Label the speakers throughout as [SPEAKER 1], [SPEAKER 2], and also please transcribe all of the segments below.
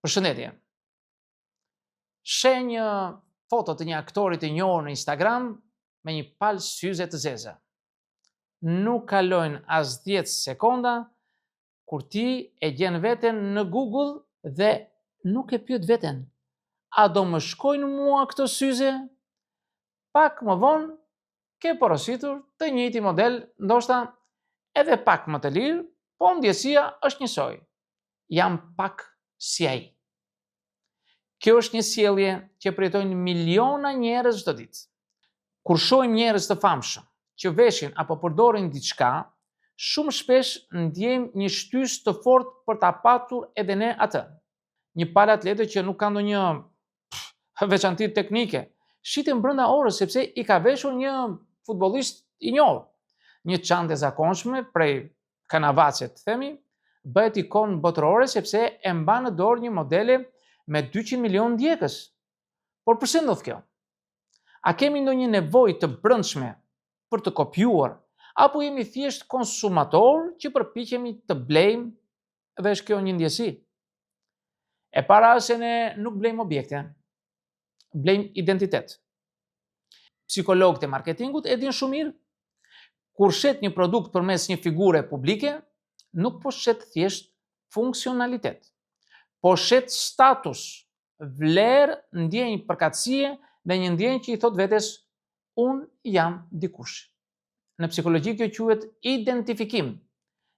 [SPEAKER 1] Përshëndetje. Sheh një foto të një aktori të njohur në Instagram me një palë syze të zeza. Nuk kalojnë as 10 sekonda kur ti e gjen veten në Google dhe nuk e pyet veten: a do më shkojnë mua këto syze? Pak më vonë ke porositur të njëjti model, ndoshta edhe pak më të lirë, po ndjesia është njësoj. Jam pak si ai. Kjo është një sjellje që përjetojnë miliona njerëz çdo ditë. Kur shohim njerëz të famshëm që veshin apo përdorin diçka, shumë shpesh ndjejmë një shtysë të fortë për ta patur edhe ne atë. Një palë atlete që nuk ka ndonjë veçanti teknike, shiten brenda orës sepse i ka veshur një futbollist i njohur. Një çantë e zakonshme prej Kanavacet, themi, bëhet ikonë botërore sepse e mban në dorë një modele me 200 milion ndjekës. Por pse ndodh kjo? A kemi ndonjë nevojë të brendshme për të kopjuar, apo jemi thjesht konsumator që përpiqemi të blejmë dhe është kjo një ndjesi? E para se ne nuk blejmë objekte, blejmë identitet. Psikologët e marketingut e dinë shumë mirë. Kur shet një produkt përmes një figure publike, nuk po shet thjesht funksionalitet, po shet status, vlerë, ndjenjë përkatësie dhe një ndjenjë që i thot vetes: unë jam dikush. Në psikologji kjo quhet identifikim,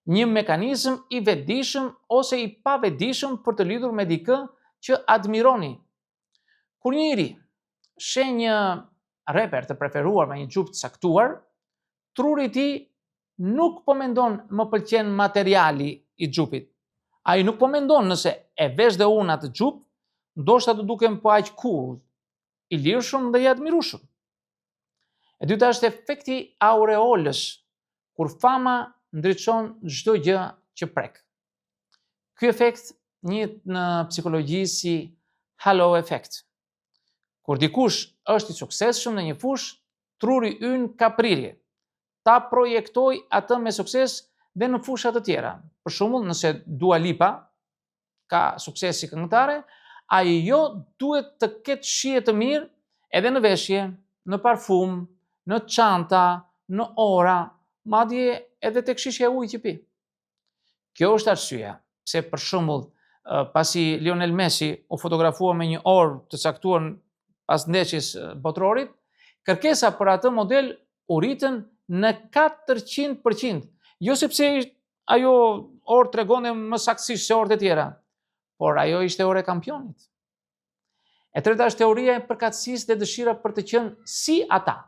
[SPEAKER 1] një mekanizëm i vetëdijshëm ose i pavetëdijshëm për të lidhur me dikë që admironi. Kur njëri sheh një reper të preferuar me një xhup të caktuar, truri i tij nuk po mendon më pëlqen materiali i xhupit. Ai nuk po mendon nëse e vesh dhe unë atë xhup, ndoshta do dukem po aq cool, i lirshëm dhe i admirueshëm. E dyta është efekti aureolës, kur fama ndriçon çdo gjë që prek. Ky efekt njihet në psikologji si halo effect. Kur dikush është i suksesshëm në një fushë, truri ynë ka prirje ta projektoj atë me sukses dhe në fusha të tjera. Për shembull, nëse Dua Lipa ka sukses si këngëtare, ajo duhet të ketë shije të mirë edhe në veshje, në parfum, në çanta, në ora, madje edhe tek shisha e ujit që pi. Kjo është arsyeja pse, për shembull, pasi Lionel Messi u fotografua me një orë të caktuar pas ndeshjes botrorit, kërkesa për atë model u rritën në 400%, jo sepse ajo orë tregonte më saktësisht se orët e tjera, por ajo ishte orë e kampionit. E treta është teoria e përkatësisë dhe dëshira për të qenë si ata.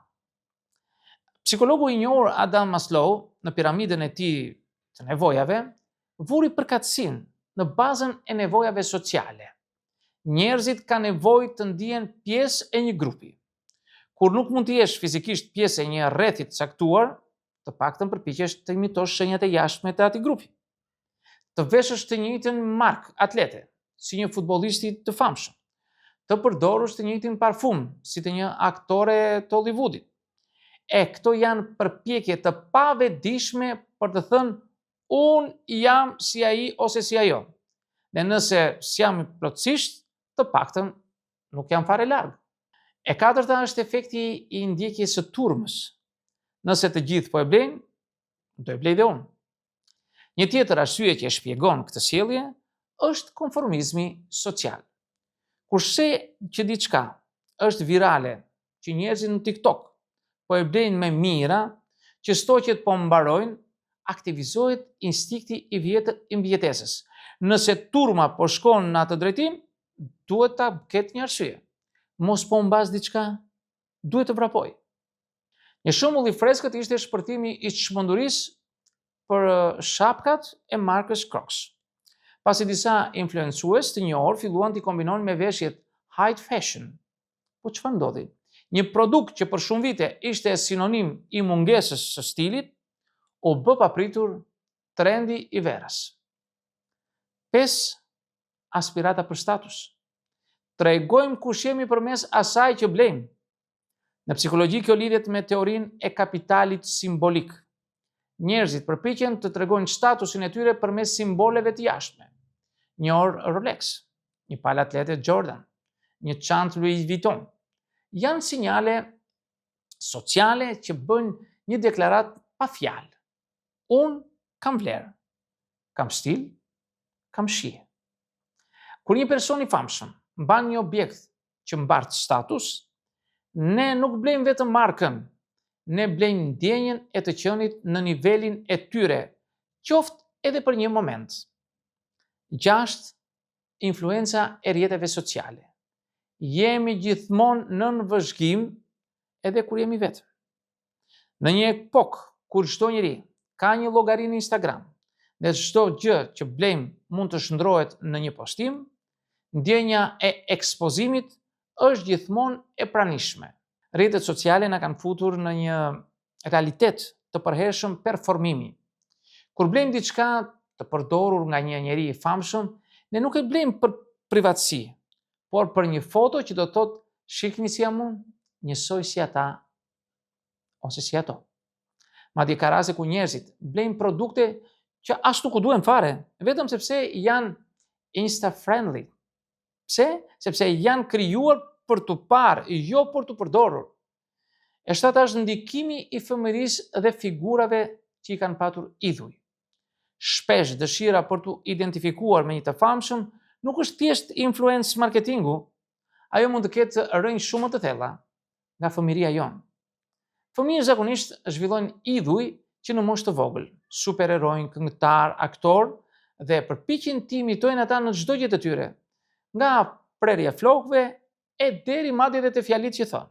[SPEAKER 1] Psikologu i njohur Adam Maslow, në piramidën e tij të nevojave, vuri përkatësinë në bazën e nevojave sociale. Njerëzit kanë nevojë të ndihen pjesë e një grupi. Kur nuk mund të jesh fizikisht pjesë e një rrethi të caktuar, të paktën përpiqesh të imitosh shenjat e jashtme të atij grupi. Të veshësh të njëjtën markë atlete, si një futbollisti të famshëm. Të përdorësh të njëjtin parfum, si të një aktore të Hollywoodit. E këto janë përpjekje të pavetëdijshme për të thënë: unë jam si ai ose si ajo. Dhe nëse s'jam plotësisht, të paktën nuk jam fare larg. E katërta është efekti i ndjekjes së turmës. Nëse të gjithë po e blejnë, do e blej dhe unë. Një tjetër arsye që e shpjegon këtë sjellje është konformizmi social. Kur sheh që diçka është virale, që njerëzit në TikTok po e blejnë me mira, që stoqet po mbarojnë, aktivizohet instinkti i mbijetesës. Nëse turma po shkon në atë drejtim, duhet ta ketë një arsye. Mos po mbas diçka, duhet të vrapoj. Një shembull i freskët ishte shpërthimi i çmendurisë për shapkat e markës Crocs. Pasi disa influencues të njohur filluan t'i kombinonin me veshjet high fashion. Po çfarë ndodhi? Një produkt që për shumë vite ishte sinonim i mungesës së stilit, u bë papritur trendi i verës. 5 aspirata për status. Tregojmë kush jemi përmes asaj që blejmë. Në psikologji kjo lidhet me teorinë e kapitalit simbolik. Njerëzit përpiqen të tregojnë statusin e tyre përmes simboleve të jashtme. Një orë Rolex, një palë atlete Jordan, një çantë Louis Vuitton. Janë sinjale sociale që bën një deklarat pa fjalë. Unë kam vlerë, kam stil, kam shije. Kur një person i famshëm mban një objekt që mbart status, ne nuk blejmë vetëm markën, ne blejmë ndjenjen e të qenit në nivelin e tyre, qoftë edhe për një moment. 6. Influenca e rrjeteve sociale. Jemi gjithmonë nën vëzhgim edhe kur jemi vetëm. Në një epokë kur çdo njeri ka një llogari në Instagram dhe çdo gjë që blejmë mund të shndrohet në një postim, ndjenja e ekspozimit është gjithmonë e pranishme. Rrjetet sociale na kanë futur në një realitet të përhershëm performimi. Kur blejmë diçka të përdorur nga një njeri i famshëm, ne nuk e blejmë për privatësi, por për një foto që do të thotë shikni si jam unë, njësoj si ata ose si ato. Madje ka raste ku njerëzit blejnë produkte që as nuk u duhen fare, vetëm sepse janë insta-friendly. Pse? Sepse janë krijuar për të parë, jo për të përdorur. E shtata është ndikimi i fëmijërisë dhe figurave që i kanë patur idhuj. Shpesh dëshira për të identifikuar me një të famshëm nuk është thjesht influencë marketingu, ajo mund të ketë rrënjë shumë të thella nga fëmijëria jonë. Fëmijët zakonisht zhvillojnë idhuj që në moshë të vogël, superherojnë, këngëtar, aktor dhe përpiqen të imitojnë ata në çdo gjë të tyre, nga prerja flokëve e deri madje edhe te fjalitë që thonë.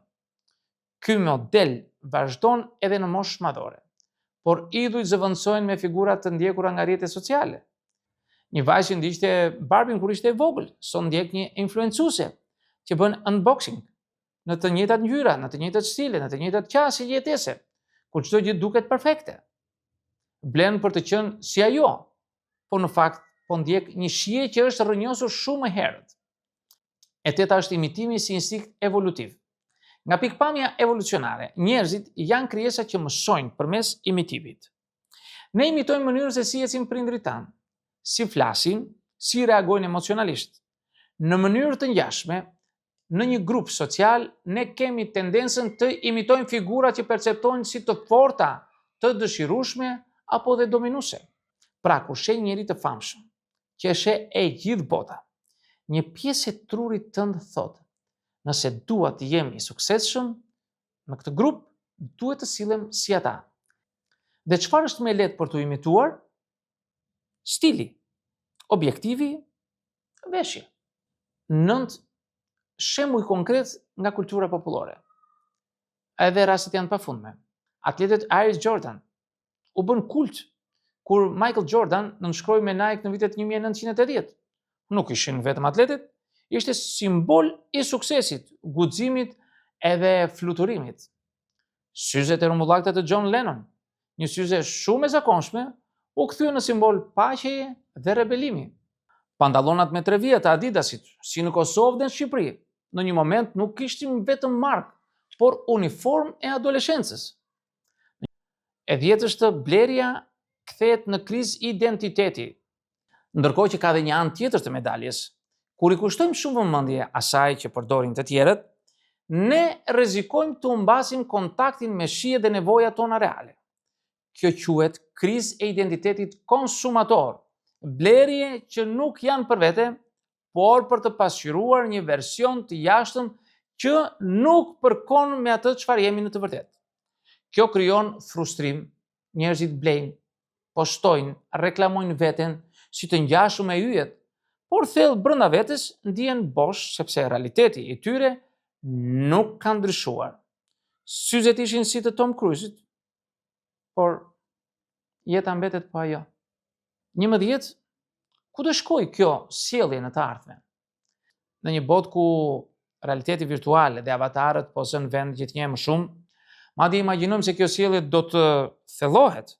[SPEAKER 1] Ky model vazhdon edhe në moshë madhore, por idhujt zëvendësohen me figura të ndjekura nga rrjetet sociale. Një vajzë që ndiqte Barbie kur ishte e vogël, sot ndjek një influencuese që bën unboxing në të njëjtat ngjyra, në të njëjtat stile, në të njëjtat qasje jetese, kur çdo gjë duket perfekte. Blen për të qenë si ajo, por në fakt po ndjek një shije që është rrënjosur shumë herët. E teta është imitimi si instinkt evolutiv. Nga pikpamja evolucionare, njerëzit janë krijesa që mësojnë përmes imitimit. Ne imitojmë mënyrën se si ecin prindrit tanë, si flasin, si reagojnë emocionalisht. Në mënyrë të ngjashme, në një grup social, ne kemi tendencën të imitojmë figura që perceptojnë si të forta, të dëshirueshme apo dhe dominuese. Pra, kur sheh njëri të famshëm, që e sheh e gjithë bota, një pjesë e trurit tënd thotë: nëse dua të jemi i suksesshëm në këtë grup, duhet të sillem si ata. Dhe çfarë është më e lehtë për të imituar? Stili, objektivi, veshja. 9 shembuj konkret nga kultura popullore. Edhe rastet janë pafundme. Atletet Air Jordan u bën kult kur Michael Jordan nënshkroi me Nike në vitet 1980. Nuk ishin vetëm atletet, ishte simbol i suksesit, guximit edhe fluturimit. Syzet e rumbullakta të John Lennon, një syze shumë e zakonshme, u kthye në simbol paqeje dhe rebelimi. Pantallonat me 3 vjet të Adidasit, si në Kosovë dhe në Shqipëri, në një moment nuk kishin vetëm markë, por uniformë e adoleshencës. E 10 blerja kthehet në krizë identiteti. Ndërkohë që ka dhe një anë tjetër të medaljes, kur i kushtojmë shumë vëmendje asaj që përdorin të tjerët, ne rrezikojmë të humbasim kontaktin me shijet dhe nevojat tona reale. Kjo quhet krizë e identitetit konsumator, blerje që nuk janë për vete, por për të pasqyruar një version të jashtëm që nuk përkon me atë çfarë jemi në të vërtetë. Kjo krijon frustrim, njerëzit blejnë, postojnë, reklamojnë veten si të ngjashëm me yjet, por thellë brenda vetes ndihen bosh sepse realiteti i tyre nuk ka ndryshuar. Syzet ishin si të Tom Cruise-it, por jeta mbetet po ajo. 11. Ku do shkojë kjo sjellje në të ardhmen? Në një botë ku realiteti virtual dhe avatarët po zënë vend gjithnjë më shumë, madje imagjinojmë se kjo sjellje do të thellohet.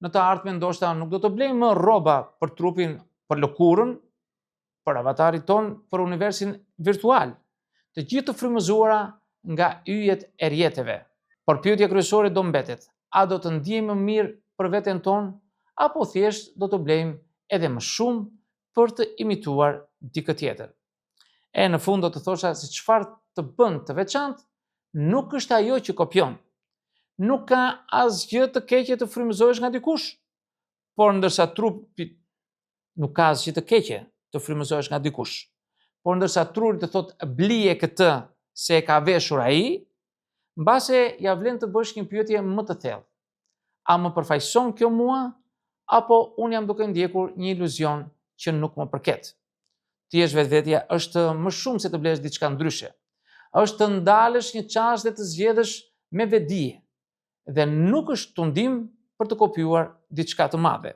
[SPEAKER 1] Në të ardhmen ndoshta nuk do të blejmë më rroba për trupin, për lëkurën, për avatarit ton, për universin virtual, të gjithë të frymëzuara nga yjet e rrjeteve. Por pyetja kryesore do mbetet: a do të ndihemi më mirë për veten tonë, apo thjesht do të blejmë edhe më shumë për të imituar dikë tjetër? E në fund do të thosha se çfarë të bën të veçantë nuk është ajo që kopjon. Nuk ka asgjë të keqe të frymëzohesh nga dikush, por ndërsa trupi nuk ka asgjë të keqe të frymëzohesh nga dikush. Por ndërsa trupi të thotë blije këtë se e ka veshur ai, mbase ja vlen të bësh një pyetje më të thellë. A më përfaqëson kjo mua apo unë jam duke ndjekur një iluzion që nuk më përket? Ti jesh vetvetja është më shumë se të blesh diçka ndryshe. Është të ndalësh një çast dhe të zgjedhësh me vetdije. Dhe nuk është tundim për të kopjuar diçka të madhe.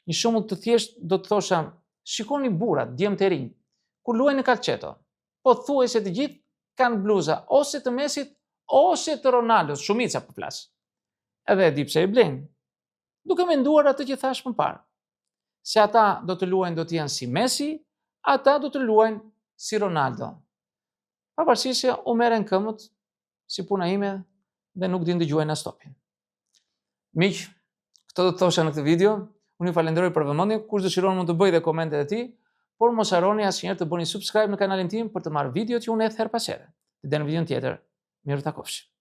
[SPEAKER 1] Një shembull të thjesht do të thosha, shikoni burrat, djemtë e rinj, kur luajnë në calcetto. Pothuajse të gjithë kanë bluza ose të Mesit ose të Ronaldos, shumica po flas. Edhe e di pse i blejnë. Duke menduar atë që thash më parë. Se ata do të luajnë do të janë si Messi, ata do të luajnë si Ronaldo. Pavarësisht se u merren këmbët si puna ime dhe nuk din dëgjojnë as topin. Miq, këtë do të thosha në këtë video. Unë ju falenderoj për vëmendjen. Kush dëshiron mund të bëjë dhe komentet e tij, por mos harroni asnjëherë të bëni subscribe në kanalin tim për të marrë videot që unë hedh her pas here. Deri në videon tjetër, mirë takofshi.